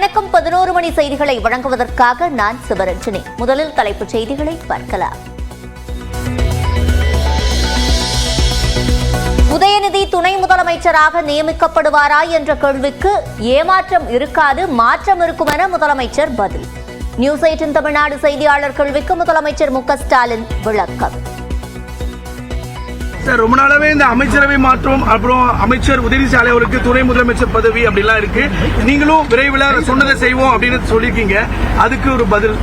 வணக்கம். 11 மணி செய்திகளை வழங்குவதற்காக நான் சிவரஞ்சனி. முதலில் தலைப்புச் செய்திகளை பார்க்கலாம். உதயநிதி துணை முதலமைச்சராக நியமிக்கப்படுவாரா என்ற கேள்விக்கு ஏமாற்றம் இருக்காது, மாற்றம் இருக்கும் என முதலமைச்சர் பதில். நியூஸ் 18 தமிழ்நாடு செய்தியாளர் கேள்விக்கு முதலமைச்சர் மு க ஸ்டாலின் விளக்கம். சார், ரொம்ப நாளாவே இந்த அமைச்சரவை மாற்றம், அப்புறம் அமைச்சர் உதயநிதி அவருக்கு துணை முதலமைச்சர் பதவி அப்படிலாம் இருக்கு. நீங்களும் விரைவில் சொன்னதை செய்வோம் அப்படின்னு சொல்லியிருக்கீங்க. அதுக்கு ஒரு பதில்?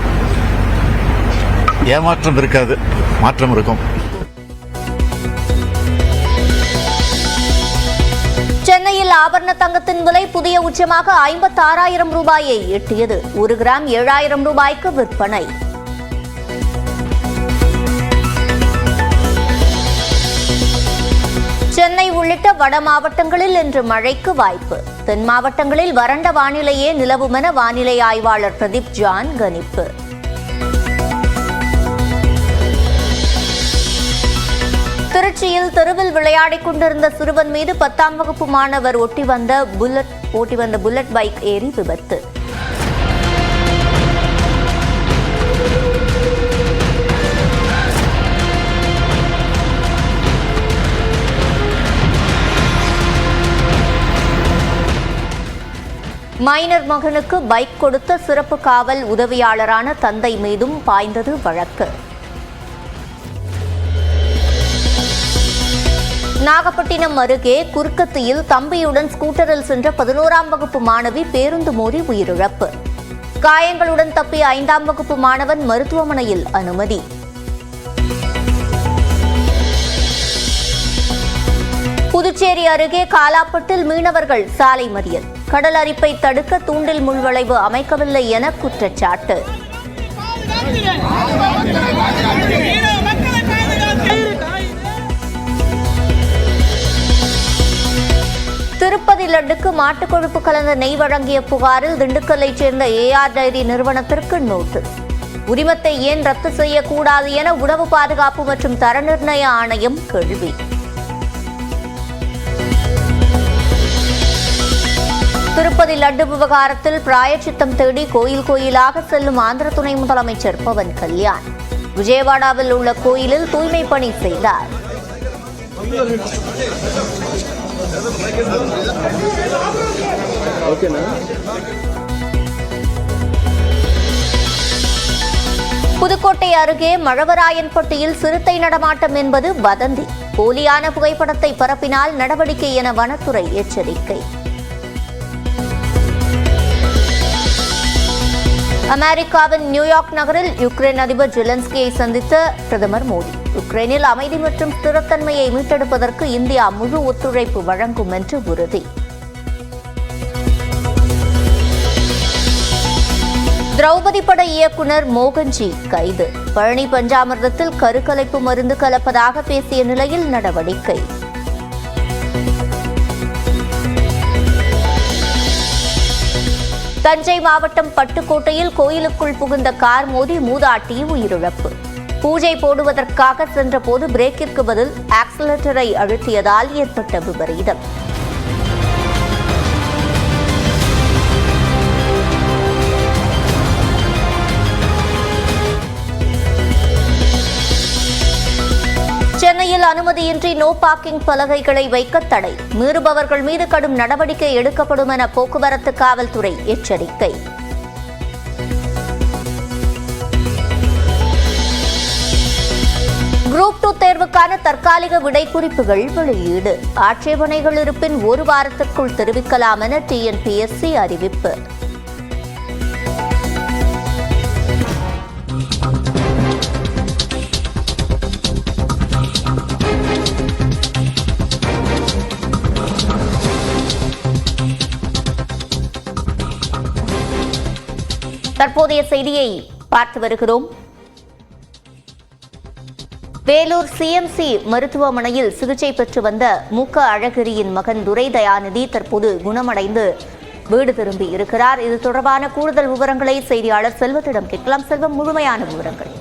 ஏமாற்றம் இருக்காது, மாற்றம் இருக்கும். சென்னையில் ஆபரண தங்கத்தின் விலை புதிய உச்சமாக 56,000 ரூபாயை எட்டியது. 1 கிராம் 7,000 ரூபாய்க்கு விற்பனை. சென்னை உள்ளிட்ட வட மாவட்டங்களில் இன்று மழைக்கு வாய்ப்பு. தென் மாவட்டங்களில் வறண்ட வானிலையே நிலவும் என வானிலை ஆய்வாளர் பிரதீப் ஜான் கணிப்பு. திருச்சியில் தெருவில் விளையாடிக் கொண்டிருந்த சிறுவன் மீது 10ஆம் வகுப்பு மாணவர் ஓட்டி வந்த புல்லட் பைக் ஏறி விபத்து. மைனர் மகனுக்கு பைக் கொடுத்த சிறப்பு காவல் உதவியாளரான தந்தை மீதும் பாய்ந்தது வழக்கு. நாகப்பட்டினம் அருகே குறுக்கத்தியில் தம்பியுடன் ஸ்கூட்டரில் சென்ற 11ஆம் வகுப்பு மாணவி பேருந்து மோதி உயிரிழப்பு. காயங்களுடன் தப்பிய 5ஆம் வகுப்பு மாணவன் மருத்துவமனையில் அனுமதி. புதுச்சேரி அருகே காலாப்பட்டில் மீனவர்கள் சாலை மறியல். கடல் அரிப்பை தடுக்க தூண்டில் முள்வளைவு அமைக்கவில்லை என குற்றச்சாட்டு. திருப்பதி லட்டுக்கு மாட்டுக்கொழுப்பு கலந்த நெய் வழங்கிய புகாரில் திண்டுக்கல்லைச் சேர்ந்த AR டைரி நிறுவனத்திற்கு நோட்டீஸ். உரிமத்தை ஏன் ரத்து செய்யக்கூடாது என உணவு பாதுகாப்பு மற்றும் தர நிர்ணய ஆணையம் கேள்வி. திருப்பதி லட்டு விவகாரத்தில் பிராயச்சித்தம் தேடி கோயிலாக செல்லும் ஆந்திர துணை முதலமைச்சர் பவன் கல்யாண் விஜயவாடாவில் உள்ள கோயிலில் தூய்மை பணி செய்தார். புதுக்கோட்டை அருகே மழவராயன்பட்டியில் சிறுத்தை நடமாட்டம் என்பது வதந்தி. போலியான புகைப்படத்தை பரப்பினால் நடவடிக்கை என வனத்துறை எச்சரிக்கை. அமெரிக்காவின் நியூயார்க் நகரில் யுக்ரைன் அதிபர் ஜெலன்ஸ்கியை சந்தித்த பிரதமர் மோடி யுக்ரைனில் அமைதி மற்றும் ஸ்திரத்தன்மையை மீட்டெடுப்பதற்கு இந்தியா முழு ஒத்துழைப்பு வழங்கும் என்று உறுதி. திரௌபதி பட இயக்குநர் மோகன்ஜி கைது. பழனி பஞ்சாமிர்தத்தில் கருக்கலைப்பு மருந்து கலப்பதாக பேசிய நிலையில் நடவடிக்கை. தஞ்சை மாவட்டம் பட்டுக்கோட்டையில் கோயிலுக்குள் புகுந்த கார் மோதி மூதாட்டி உயிரிழப்பு. பூஜை போடுவதற்காக சென்றபோது பிரேக்கிற்கு பதில் ஆக்சிலரேட்டரை அழுத்தியதால் ஏற்பட்ட விபரீதம். சென்னையில் அனுமதியின்றி நோ பார்க்கிங் பலகைகளை வைக்க தடை. மீறுபவர்கள் மீது கடும் நடவடிக்கை எடுக்கப்படும் என போக்குவரத்து காவல்துறை எச்சரிக்கை. குரூப் 2 தேர்வுக்கான தற்காலிக விடை குறிப்புகள் வெளியீடு. ஆட்சேபனைகள் இருப்பின் 1 வாரத்திற்குள் தெரிவிக்கலாம் என TNPSC அறிவிப்பு. தற்போதைய செய்தியை பார்த்து வருகிறோம். வேலூர் CMC மருத்துவமனையில் சிகிச்சை பெற்று வந்த மூக்க அழகிரியின் மகன் துரை தயாநிதி தற்போது குணமடைந்து வீடு திரும்பி இருக்கிறார். இது தொடர்பான கூடுதல் விவரங்களை செய்தியாளர் செல்வத்திடம் கேட்கலாம். செல்வம், முழுமையான விவரங்கள்.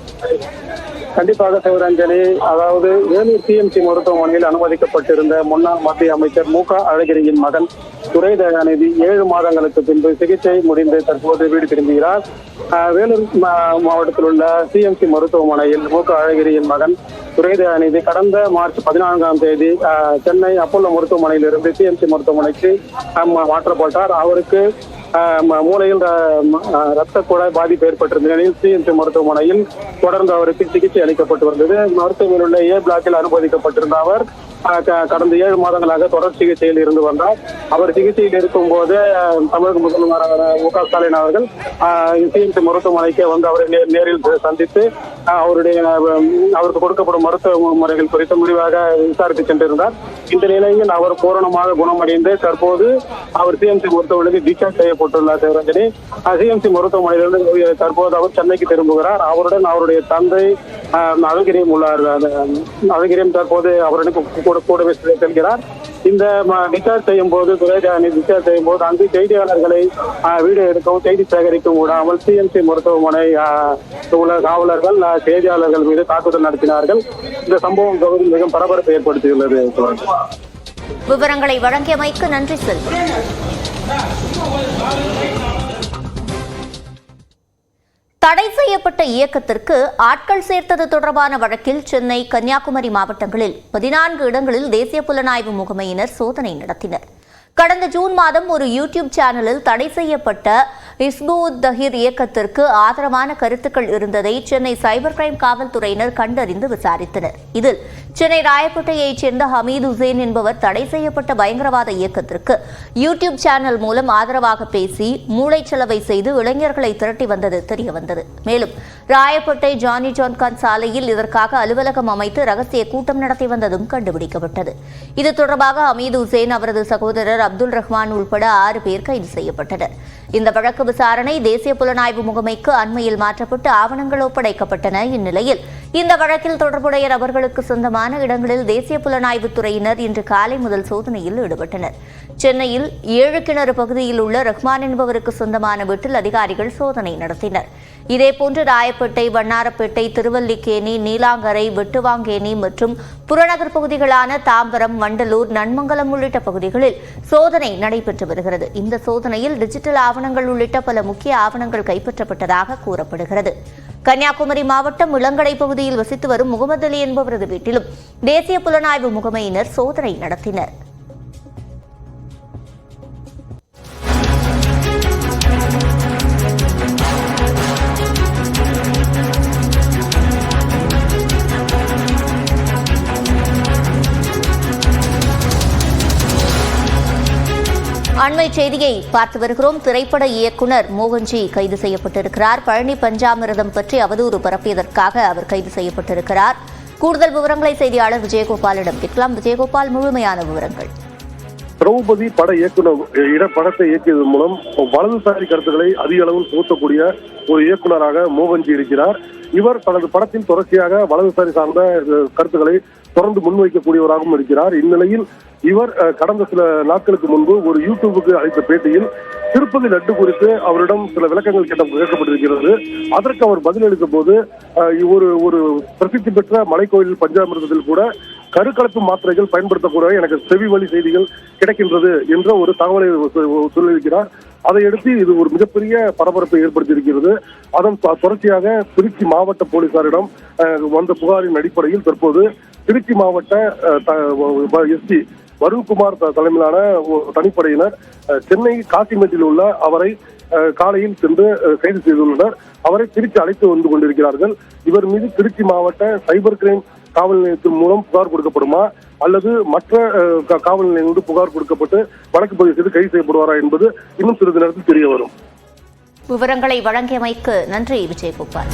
கண்டிப்பாக சிவரஞ்சனி, அதாவது வேலூர் சிஎம்சி மருத்துவமனையில் அனுமதிக்கப்பட்டிருந்த முன்னாள் மத்திய அமைச்சர் மு க அழகிரியின் மகன் துரை தயாநிதி 7 மாதங்களுக்கு பின்பு சிகிச்சை முடிந்து தற்போது வீடு திரும்புகிறார். வேலூர் மாவட்டத்தில் உள்ள சிஎம்சி மருத்துவமனையில் மு க அழகிரியின் மகன் துரை தயாநிதி கடந்த மார்ச் 14ஆம் தேதி சென்னை அப்போலோ மருத்துவமனையில் இருந்து சிஎம்சி மருத்துவமனைக்கு மாற்றப்பட்டார். அவருக்கு மூளையில் ரத்த குழாய் பாதிப்பு ஏற்பட்டிருந்த நிலையில் சிஎம்சி மருத்துவமனையில் தொடர்ந்து அவருக்கு சிகிச்சை அளிக்கப்பட்டு வந்தது. மருத்துவமனையில் உள்ள ஏ பிளாக்கில் அனுமதிக்கப்பட்டிருந்த அவர் கடந்த 7 மாதங்களாக தொடர் சிகிச்சையில் இருந்து வந்தார். அவர் சிகிச்சையில் இருக்கும் போது தமிழக முதல்வர் மு க ஸ்டாலின் அவர்கள் சிஎம்சி மருத்துவமனைக்கு வந்து அவரை நேரில் சந்தித்து அவருக்கு கொடுக்கப்படும் மருத்துவ முறைகள் குறித்து முடிவாக விசாரித்து சென்றிருந்தார். இந்த நிலையில் அவர் பூரணமாக குணமடைந்து தற்போது அவர் சிஎம்சி மருத்துவமனைக்கு டிஸ்சார்ஜ் செய்யப்பட்டுள்ளார். சிவரஞ்சனி, சிஎம்சி மருத்துவமனையிலிருந்து தற்போது அவர் சென்னைக்கு திரும்புகிறார். அவருடன் அவருடைய தந்தை அழகிரியும் உள்ளார். அழகிரியும் தற்போது அவருடன் கூடவே செல்கிறார். இந்த டிஸ்சார்ஜ் செய்யும் போது டிஸ்சார்ஜ் செய்யும் போது அங்கு செய்தியாளர்களை வீடியோ எடுக்கவும் செய்தி சேகரிக்கவும் விடாமல் சிஎம்சி மருத்துவமனை உள்ள காவலர்கள் செய்தியாளர்கள் மீது தாக்குதல் நடத்தினார்கள். இந்த சம்பவம் மிகவும் பரபரப்பை ஏற்படுத்தியுள்ளது. விவரங்களை வழங்கியமைக்கு நன்றி செல்வம். தடை செய்யப்பட்ட இயக்கத்திற்கு ஆட்கள் சேர்த்தது தொடர்பான வழக்கில் சென்னை, கன்னியாகுமரி மாவட்டங்களில் 14 இடங்களில் தேசிய புலனாய்வு முகமையினர் சோதனை நடத்தினர். கடந்த ஜூன் மாதம் ஒரு யூடியூப் சேனலில் தடை செய்யப்பட்ட இஸ்புத் தஹீர் இயக்கத்திற்கு ஆதரவான கருத்துக்கள் இருந்ததை சென்னை சைபர் கிரைம் காவல்துறையினர் கண்டறிந்து விசாரித்தனர். இதில் சென்னை ராயப்பேட்டையைச் சேர்ந்த ஹமீது உசேன் என்பவர் தடை செய்யப்பட்ட பயங்கரவாத இயக்கத்திற்கு யூடியூப் சேனல் மூலம் ஆதரவாக பேசி மூளைச்சலவை செய்து இளைஞர்களை திரட்டி வந்தது தெரியவந்தது. மேலும் ராயப்பேட்டை ஜானி ஜான்கான் சாலையில் இதற்காக அலுவலகம் அமைத்து ரகசிய கூட்டம் நடத்தி வந்ததும் கண்டுபிடிக்கப்பட்டது. இது தொடர்பாக ஹமீது உசேன், அவரது சகோதரர் அப்துல் ரஹ்மான் உள்பட 6 பேர் கைது செய்யப்பட்டனர். இந்த வழக்கு விசாரணை தேசிய புலனாய்வு முகமைக்கு அண்மையில் மாற்றப்பட்டு ஆவணங்கள் ஒப்படைக்கப்பட்டன. இந்நிலையில் இந்த வழக்கில் தொடர்புடைய நபர்களுக்கு சொந்தமான இடங்களில் தேசிய புலனாய்வு துறையினர் இன்று காலை முதல் சோதனையில் ஈடுபட்டனர். சென்னையில் 7 கிணறு பகுதியில் உள்ள ரஹ்மான் என்பவருக்கு சொந்தமான வீட்டில் அதிகாரிகள் சோதனை நடத்தினர். இதேபோன்று ராயப்பேட்டை, வண்ணாரப்பேட்டை, திருவல்லிக்கேணி, நீலாங்கரை, வெட்டுவாங்கேணி மற்றும் புறநகர் பகுதிகளான தாம்பரம், வண்டலூர், நன்மங்கலம் உள்ளிட்ட பகுதிகளில் சோதனை நடைபெற்று வருகிறது. இந்த சோதனையில் டிஜிட்டல் ஆவணங்கள் உள்ளிட்ட பல முக்கிய ஆவணங்கள் கைப்பற்றப்பட்டதாக கூறப்படுகிறது. கன்னியாகுமரி மாவட்டம் இளங்கடை பகுதியில் வசித்து வரும் முகமது அலி என்பவரது வீட்டிலும் தேசிய புலனாய்வு முகமையினர் சோதனை நடத்தினர். அண்மை செய்தியை பார்த்து வருகிறோம். திரைப்பட இயக்குனர் மோகன்ஜி கைது செய்யப்பட்டிருக்கிறார். பழனி பஞ்சாமிரதம் பற்றி அவதூறு பரப்பியதற்காக அவர் கைது செய்யப்பட்டிருக்கிறார். கூடுதல் விவரங்களை செய்தியாளர் விஜயகோபாலிடம் கேட்கலாம். விஜயகோபால், முழுமையான விவரங்கள். திரௌபதி பட இயக்குனர் படத்தை இயக்கியதன் மூலம் வலதுசாரி கருத்துக்களை அதிக அளவில் புகுத்தக்கூடிய ஒரு இயக்குநராக மோகன்ஜி இருக்கிறார். இவர் தனது படத்தில் தொடர்ச்சியாக வலதுசாரி சார்ந்த கருத்துக்களை தொடர்ந்து முன்வைக்கக்கூடியவராகவும் இருக்கிறார். இந்நிலையில் இவர் கடந்த சில நாட்களுக்கு முன்பு ஒரு யூடியூபுக்கு அளித்த பேட்டியில் திருப்பதி லட்டு குறித்து அவரிடம் சில விளக்கங்கள் கேட்கப்பட்டிருக்கிறது. அதற்கு அவர் பதிலளித்த போது ஒரு பிரசித்தி பெற்ற மலைக்கோயில் பஞ்சாமிர்தத்தில் கூட கருக்கலைப்பு மாத்திரைகள் பயன்படுத்தக்கூடிய எனக்கு செவி வழி செய்திகள் கிடைக்கின்றது என்ற ஒரு தகவலை சொல்லியிருக்கிறார். அதையடுத்து இது ஒரு மிகப்பெரிய பரபரப்பை ஏற்படுத்தியிருக்கிறது. அதன் தொடர்ச்சியாக திருச்சி மாவட்ட போலீசாரிடம் வந்த புகாரின் அடிப்படையில் தற்போது திருச்சி மாவட்ட எஸ்பி வருண்குமார் தலைமையிலான தனிப்படையினர் சென்னை காசிமேட்டில் உள்ள அவரை காலையில் சென்று கைது செய்துள்ளனர். அவரை திருச்சி அழைத்து வந்து கொண்டிருக்கிறார்கள். இவர் மீது திருச்சி மாவட்ட சைபர் கிரைம் காவல் நிலையத்தின் மூலம் புகார் கொடுக்கப்படுமா அல்லது மற்ற காவல் நிலையங்களோடு புகார் கொடுக்கப்பட்டு வழக்கு பதிவு செய்து கைது செய்யப்படுவாரா என்பது இன்னும் சிறிது நேரத்தில் தெரிய வரும். விவரங்களை வழங்கியமைக்கு நன்றி விஜயகோபால்.